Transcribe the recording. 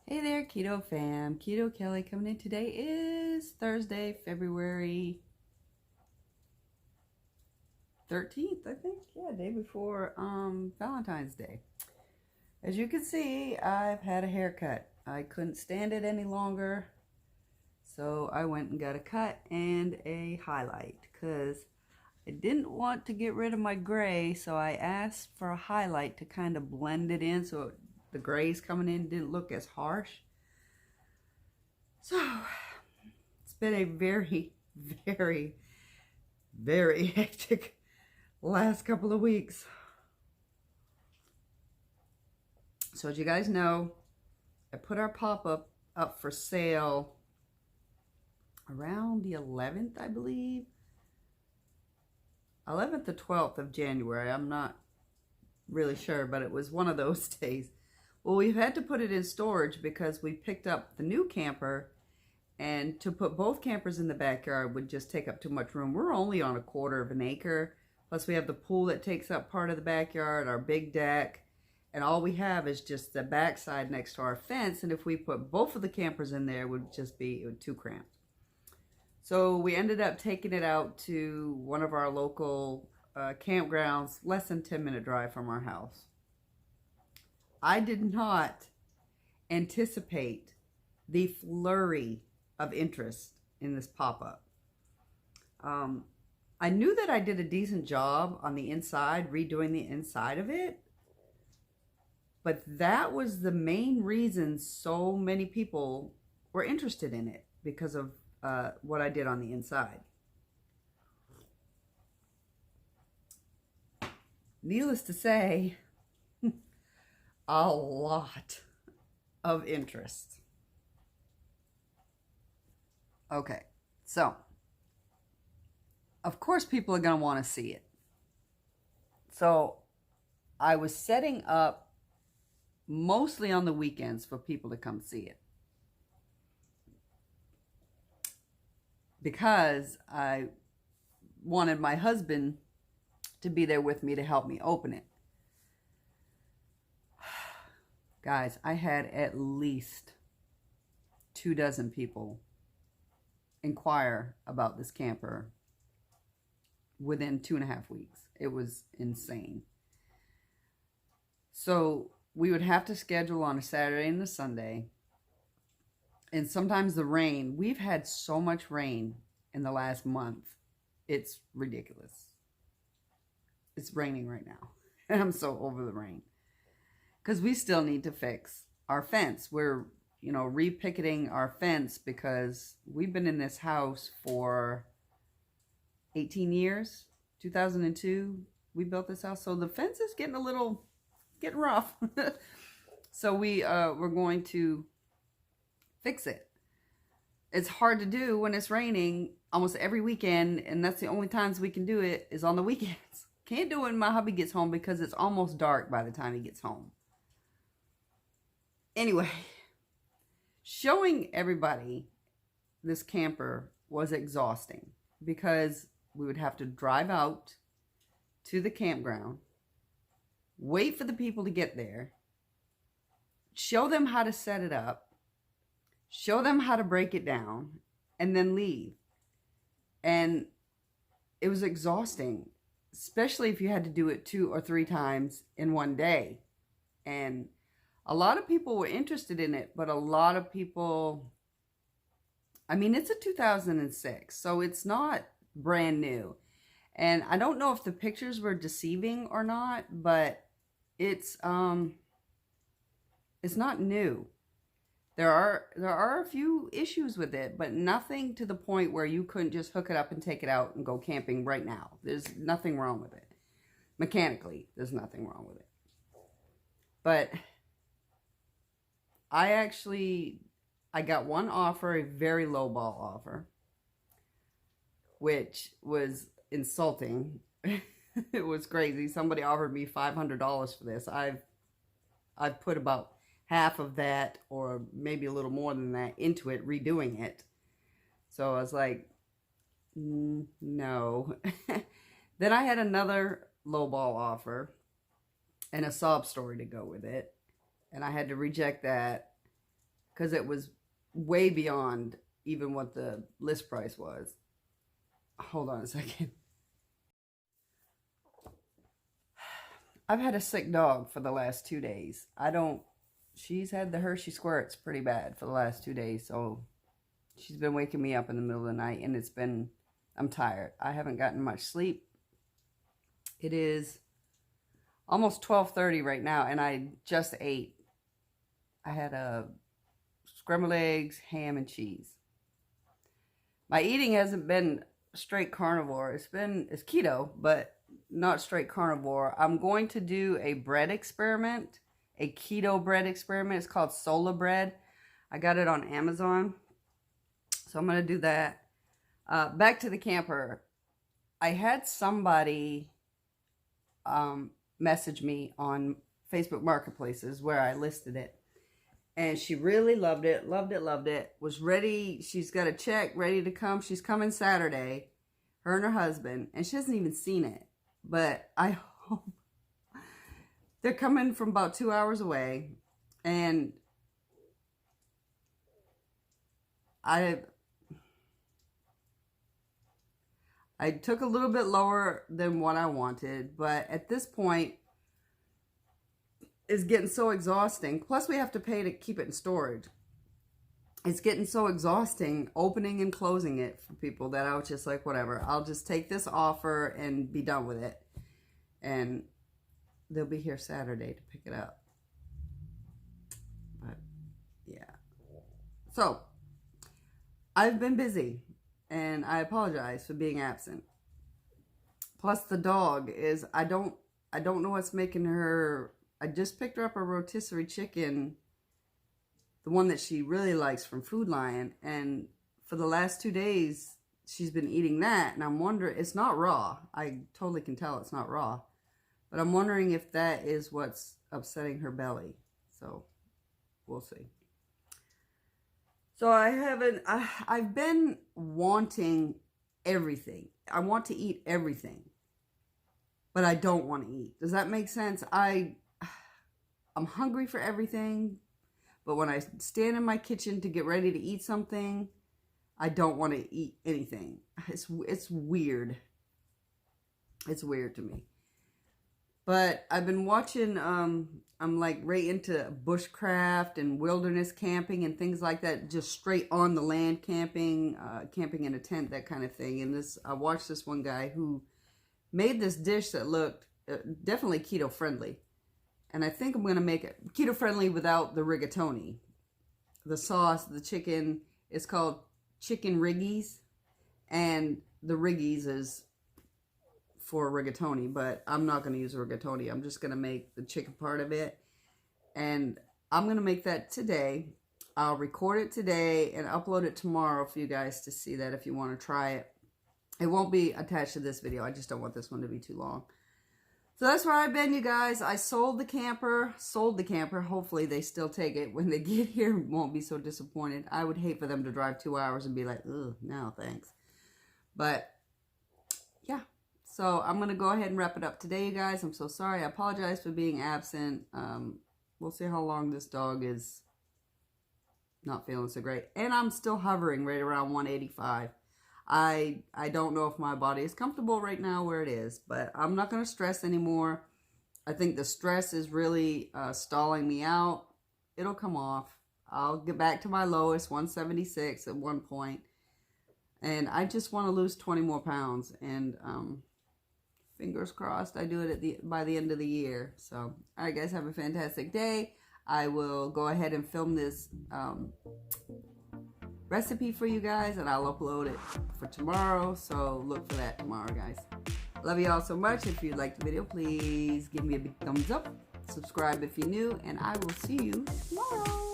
Hey there, Keto fam. Keto Kelly coming in. Today is Thursday, February 13th, I think. Yeah, day before Valentine's Day. As you can see, I've had a haircut. I couldn't stand it any longer, so I went and got a cut and a highlight because I didn't want to get rid of my gray, so I asked for a highlight to kind of blend it in so the grays coming in didn't look as harsh. So it's been a very, very, very hectic last couple of weeks. So as you guys know, I put our pop-up up for sale around the 11th, I believe. 11th or 12th of January. I'm not really sure, but it was one of those days. Well, we've had to put it in storage because we picked up the new camper, and to put both campers in the backyard would just take up too much room. We're only on a quarter of an acre. Plus we have the pool that takes up part of the backyard, our big deck, and all we have is just the backside next to our fence. And if we put both of the campers in there, it would just be too cramped. So we ended up taking it out to one of our local campgrounds, less than 10-minute drive from our house. I did not anticipate the flurry of interest in this pop-up. I knew that I did a decent job on the inside, redoing the inside of it, but that was the main reason so many people were interested in it, because of what I did on the inside. Needless to say, a lot of interest. Okay, so of course people are going to want to see it. So I was setting up mostly on the weekends for people to come see it, because I wanted my husband to be there with me to help me open it. Guys, I had at least 24 people inquire about this camper within 2.5 weeks. It was insane. So we would have to schedule on a Saturday and a Sunday. And sometimes the rain, we've had so much rain in the last month. It's ridiculous. It's raining right now. And I'm so over the rain. Because we still need to fix our fence. We're, repicketing our fence because we've been in this house for 18 years. 2002, we built this house. So the fence is getting rough. So we're going to fix it. It's hard to do when it's raining almost every weekend, and that's the only times we can do it is on the weekends. Can't do it when my hubby gets home because it's almost dark by the time he gets home. Anyway, showing everybody this camper was exhausting because we would have to drive out to the campground, wait for the people to get there, show them how to set it up, show them how to break it down, and then leave. And it was exhausting, especially if you had to do it 2 or 3 times in one day. And a lot of people were interested in it, but a lot of people, it's a 2006, so it's not brand new. And I don't know if the pictures were deceiving or not, but it's not new. There are a few issues with it, but nothing to the point where you couldn't just hook it up and take it out and go camping right now. There's nothing wrong with it. Mechanically, there's nothing wrong with it. But I got one offer, a very low ball offer, which was insulting. It was crazy. Somebody offered me $500 for this. I've put about half of that, or maybe a little more than that, into it, redoing it. So I was like, no. Then I had another lowball offer and a sob story to go with it, and I had to reject that. because it was way beyond even what the list price was. Hold on a second. I've had a sick dog for the last 2 days. She's had the Hershey squirts pretty bad for the last 2 days, so she's been waking me up in the middle of the night, and I'm tired. I haven't gotten much sleep. It is almost 12:30 right now, and I just ate. I had scrambled eggs, ham, and cheese. My eating hasn't been straight carnivore. It's keto, but not straight carnivore. I'm going to do a bread experiment, a keto bread experiment. It's called Sola Bread. I got it on Amazon, so I'm going to do that. Back to the camper. I had somebody message me on Facebook Marketplaces where I listed it. And she really loved it, was ready. She's got a check ready to come. She's coming Saturday, her and her husband, and she hasn't even seen it. But I hope they're coming from about 2 hours away. And I took a little bit lower than what I wanted, but at this point, it's getting so exhausting. Plus, we have to pay to keep it in storage. It's getting so exhausting opening and closing it for people that I was just like, whatever. I'll just take this offer and be done with it. And they'll be here Saturday to pick it up. But, yeah. So, I've been busy. And I apologize for being absent. Plus, the dog is, I don't know what's making her. I just picked her up a rotisserie chicken, the one that she really likes from Food Lion, and for the last 2 days, she's been eating that, and I'm wondering, it's not raw. I totally can tell it's not raw, but I'm wondering if that is what's upsetting her belly, so we'll see. So I've been wanting everything. I want to eat everything, but I don't want to eat. Does that make sense? I'm hungry for everything, but when I stand in my kitchen to get ready to eat something, I don't want to eat anything. It's weird. It's weird to me. But I've been watching, I'm like right into bushcraft and wilderness camping and things like that, just straight on the land camping, camping in a tent, that kind of thing. And I watched this one guy who made this dish that looked definitely keto friendly. And I think I'm going to make it keto friendly without the rigatoni. The sauce, the chicken, is called chicken riggies. And the riggies is for rigatoni, but I'm not going to use rigatoni. I'm just going to make the chicken part of it. And I'm going to make that today. I'll record it today and upload it tomorrow for you guys to see that if you want to try it. It won't be attached to this video. I just don't want this one to be too long. So that's where I've been, you guys. I sold the camper. Hopefully they still take it when they get here. Won't be so disappointed. I would hate for them to drive 2 hours and be like, ugh, no, thanks. But, yeah. So I'm going to go ahead and wrap it up today, you guys. I'm so sorry. I apologize for being absent. We'll see how long this dog is not feeling so great. And I'm still hovering right around 185. I don't know if my body is comfortable right now where it is, but I'm not going to stress anymore. I think the stress is really stalling me out. It'll come off. I'll get back to my lowest, 176 at one point. And I just want to lose 20 more pounds. And fingers crossed I do it by the end of the year. So, all right, guys, have a fantastic day. I will go ahead and film this recipe for you guys, and I'll upload it for tomorrow, so look for that tomorrow, guys. Love you all so much. If you liked the video, please give me a big thumbs up, subscribe if you're new, and I will see you tomorrow.